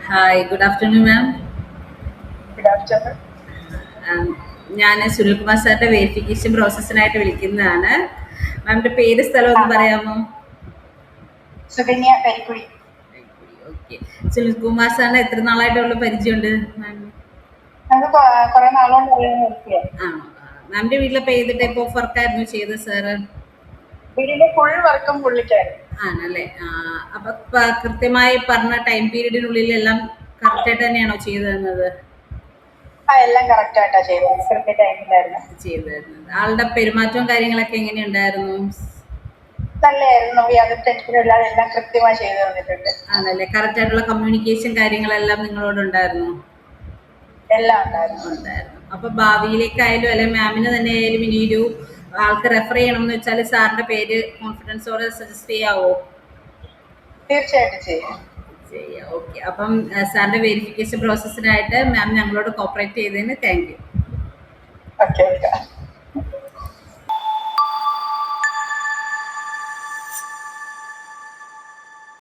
Hi, good afternoon മാം. Good afternoon. ഞാൻ സുനിൽകുമാർ സാറിന്റെ verification പ്രോസസ്സിനായിട്ട് വിളിക്കുന്നതാണ്. മാമിന്റെ പേര് സ്ഥലം ഒന്ന് പറയാമോ? സുകന്യ കരിക്കുഴി. ഓക്കെ. സുനിൽകുമാർ സാറിന് എത്ര നാളായിട്ടുള്ള പരിചയമുണ്ട് മാം? നമുക്ക് കുറെ നാളുകൊണ്ട് അറിയാൻ. ആണോ? മാമിന്റെ വീട്ടിലെ ഏത് ടൈപ്പ് ഓഫ് വർക്കായിരുന്നു ചെയ്തത് സാറ്? വീടിന്റെ ഫുൾ വർക്കും പുള്ളിക്കായിരുന്നു. ആണല്ലേ. അപ്പൊ കൃത്യമായി പറഞ്ഞ ടൈം പീരീഡിനുള്ളിൽ എല്ലാം കറക്റ്റ് ആയിട്ട് തന്നെയാണോ ചെയ്തു തന്നത്? എല്ലാം കറക്റ്റ് ആയിട്ടാ ചെയ്തത്. കൃത്യ ടൈമിലായിരുന്നു ചെയ്തു തരുന്നത്. ആളുടെ പെരുമാറ്റവും കാര്യങ്ങളൊക്കെ എങ്ങനെയുണ്ടായിരുന്നു? നല്ലായിരുന്നു. യാതൊരു ടെൻഷനും ഇല്ലാതെ എല്ലാം കൃത്യമായി ചെയ്തു തന്നിട്ടുണ്ട്. ആണല്ലേ. കറക്റ്റ് ആയിട്ടുള്ള കമ്മ്യൂണിക്കേഷൻ കാര്യങ്ങളെല്ലാം നിങ്ങളോട് ഉണ്ടായിരുന്നു? എല്ലാം ഉണ്ടായിരുന്നു. അപ്പൊ ഭാവിയിലേക്കായാലും അല്ലെങ്കിൽ മാമിന് തന്നെ ആയാലും ഇനി ഒരു ആൾക്ക് റെഫർ ചെയ്യണം എന്ന് വെച്ചാൽ സാറിന്റെ പേര് കോൺഫിഡൻസോടെ സജസ്റ്റ് ചെയ്യാവോ? തീർച്ചയായിട്ടും ചെയ്യാം. ഓക്കെ. അപ്പം സാറിന്റെ വെരിഫിക്കേഷൻ പ്രോസസ്സിനായിട്ട് മാം ഞങ്ങളോട് കോപ്പറേറ്റ് ചെയ്തതിന് താങ്ക് യു. ഓക്കെ.